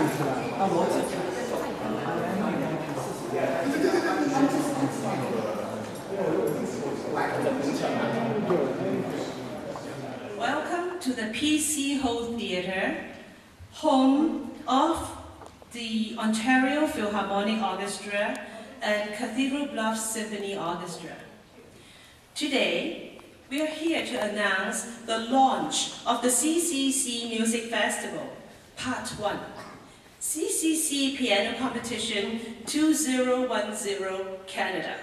Welcome to the PC Hall Theatre, home of the Ontario Philharmonic Orchestra and Cathedral Bluffs Symphony Orchestra. Today, we are here to announce the launch of the CCC Music Festival, Part 1, CCC Piano Competition 2010 Canada,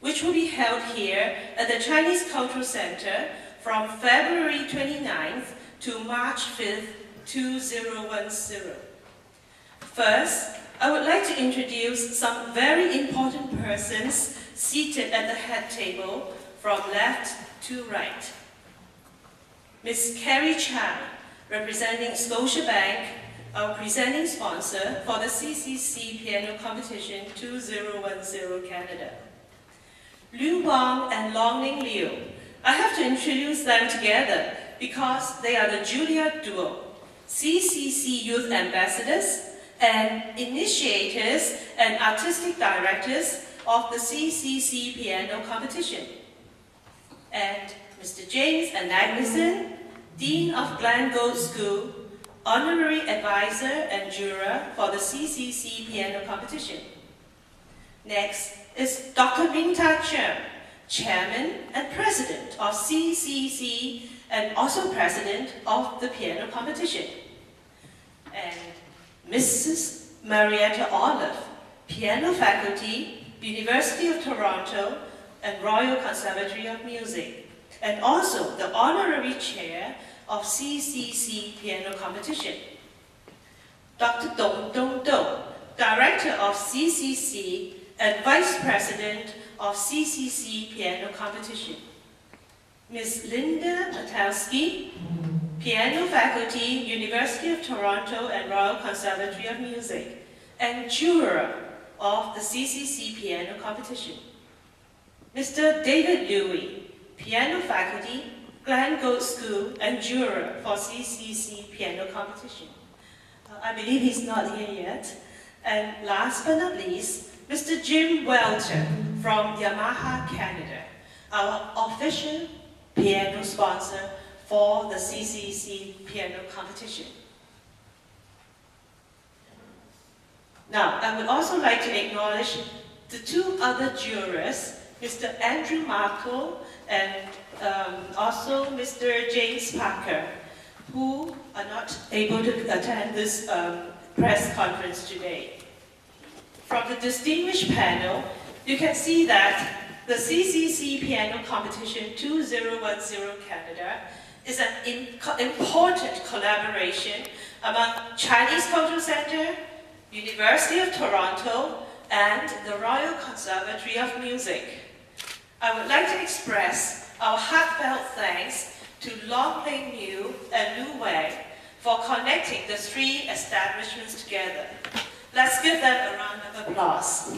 which will be held here at the Chinese Cultural Centre from February 29th to March 5th, 2010. First, I would like to introduce some very important persons seated at the head table from left to right. Ms. Carrie Chan, representing Scotiabank, our presenting sponsor for the CCC Piano Competition 2010 Canada. Liu Wang and Longning Liu. I have to introduce them together because they are the Juilliard duo, CCC Youth Ambassadors and initiators and artistic directors of the CCC Piano Competition. And Mr. James Anagnuson, Dean of Glengold School, Honorary Advisor and Juror for the CCC Piano Competition. Next is Dr. Ming-Ta Chen, Chairman and President of CCC and also President of the Piano Competition. And Mrs. Marietta Olive, Piano Faculty, University of Toronto and Royal Conservatory of Music, and also the Honorary Chair of CCC Piano Competition. Dr. Dong Dong Dong, Director of CCC and Vice President of CCC Piano Competition. Ms. Linda Matowski, Piano Faculty, University of Toronto and Royal Conservatory of Music, and Juror of the CCC Piano Competition. Mr. David Louis, Piano Faculty, Glengold School, and Juror for CCC Piano Competition. I believe he's not here yet. And last but not least, Mr. Jim Welton from Yamaha Canada, our official piano sponsor for the CCC Piano Competition. Now, I would also like to acknowledge the two other jurors, Mr. Andrew Markle and also Mr. James Parker, who are not able to attend this press conference today. From the distinguished panel, you can see that the CCC Piano Competition 2010 Canada is an important collaboration among Chinese Cultural Centre, University of Toronto, and the Royal Conservatory of Music. I would like to express our heartfelt thanks to Long Ling Yu and Lu Wei for connecting the three establishments together. Let's give them a round of applause.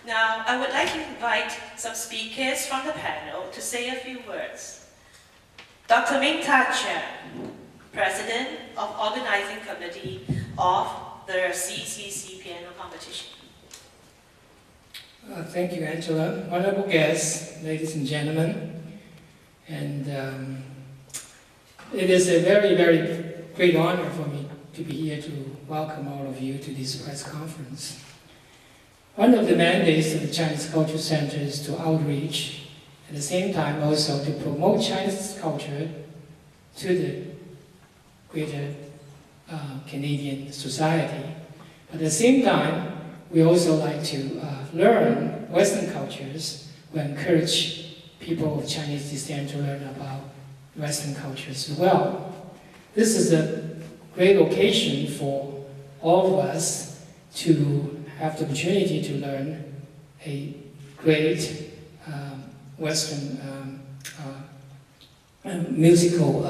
Now, I would like to invite some speakers from the panel to say a few words. Dr. Ming-Ta Chen, President of Organizing Committee of the CCC Piano Competition. Thank you, Angela. Honorable guests, ladies and gentlemen, and it is a very, very great honor for me to be here to welcome all of you to this press conference. One of the mandates of the Chinese Cultural Center is to outreach, at the same time also to promote Chinese culture to the greater Canadian society. At the same time, we also like to learn Western cultures. We encourage people of Chinese descent to learn about Western cultures as well. This is a great occasion for all of us to have the opportunity to learn a great Western musical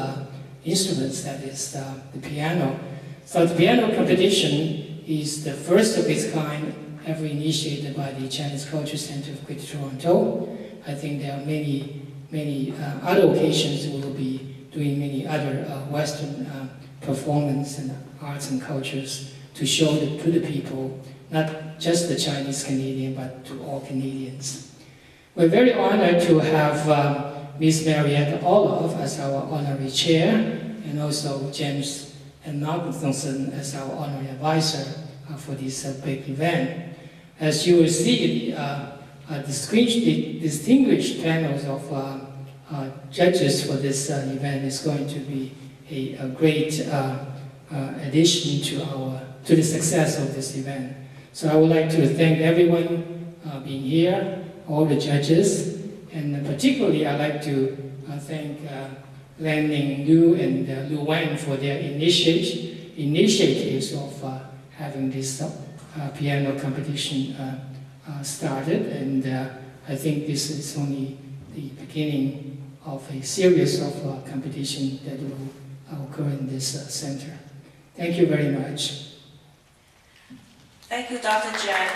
instruments, that is the piano. So the piano competition is the first of its kind ever initiated by the Chinese Cultural Center of Greater Toronto. I think there are many other occasions we will be doing many other Western performance and arts and cultures to show to the people, not just the Chinese Canadian, but to all Canadians. We're very honored to have Ms. Marietta Olive as our honorary chair, and also James and Malcolmson as our honorary advisor for this big event. As you will see, distinguished panels of judges for this event is going to be a great addition to the success of this event. So I would like to thank everyone being here, all the judges, and particularly I'd like to thank Lan-Ning Liu and Lu Wang for their initiatives of having this piano competition started, and I think this is only the beginning of a series of competition that will occur in this center. Thank you very much. Thank you, Dr. Jen.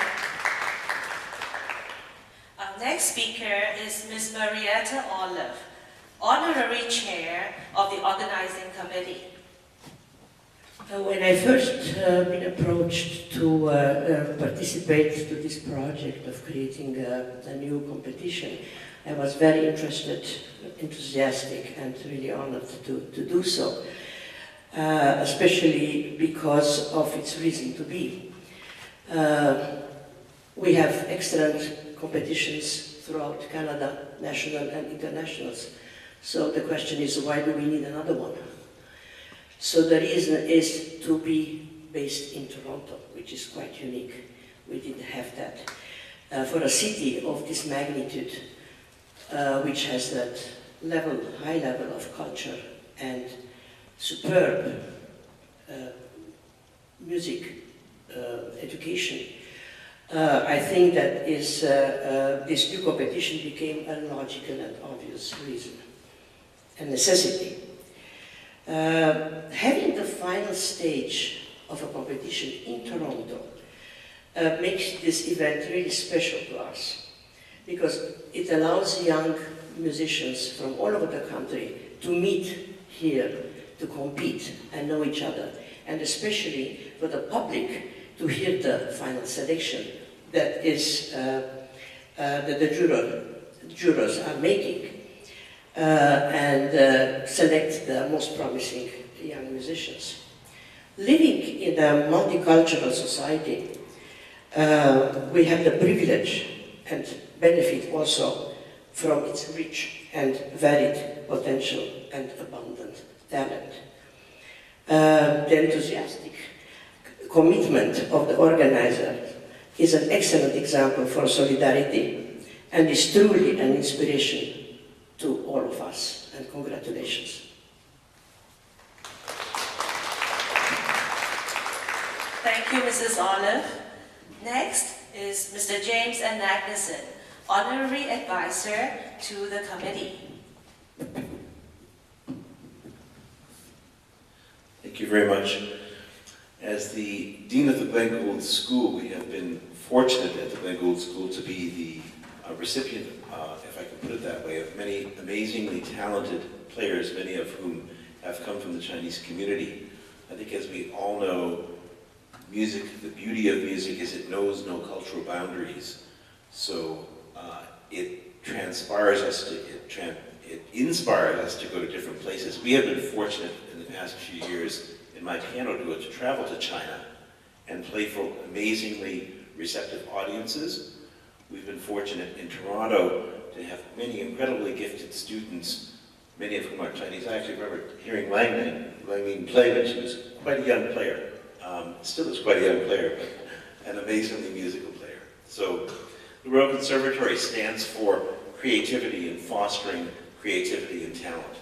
Our next speaker is Ms. Marietta Olive, Honorary Chair of the Organizing Committee. When I first been approached to participate to this project of creating a new competition, I was very interested, enthusiastic, and really honored to do so, especially because of its reason to be. We have excellent competitions throughout Canada, national and internationals. So the question is, why do we need another one? So the reason is to be based in Toronto, which is quite unique. We didn't have that. For a city of this magnitude, which has that high level of culture and superb music education, I think that this new competition became a logical and obvious reason, a necessity. Having the final stage of a competition in Toronto makes this event really special to us, because it allows young musicians from all over the country to meet here, to compete and know each other, and especially for the public to hear the final selection that is that the jurors are making. And select the most promising young musicians. Living in a multicultural society, we have the privilege and benefit also from its rich and varied potential and abundant talent. The enthusiastic commitment of the organizer is an excellent example for solidarity and is truly an inspiration to all of us, and congratulations. Thank you, Mrs. Olive. Next is Mr. James N. Magnuson, Honorary Advisor to the Committee. Thank you very much. As the Dean of the Glenn Gould School, we have been fortunate at the Glenn Gould School to be the recipient, if I can put it that way, of many amazingly talented players, many of whom have come from the Chinese community. I think, as we all know, music, the beauty of music is it knows no cultural boundaries. So it inspires us to go to different places. We have been fortunate in the past few years in my piano duo to travel to China and play for amazingly receptive audiences. We've been fortunate in Toronto to have many incredibly gifted students, many of whom are Chinese. I actually remember hearing Lan-Ning play when she was quite a young player. Still is quite a young player, but an amazingly musical player. So the Royal Conservatory stands for creativity and fostering creativity and talent.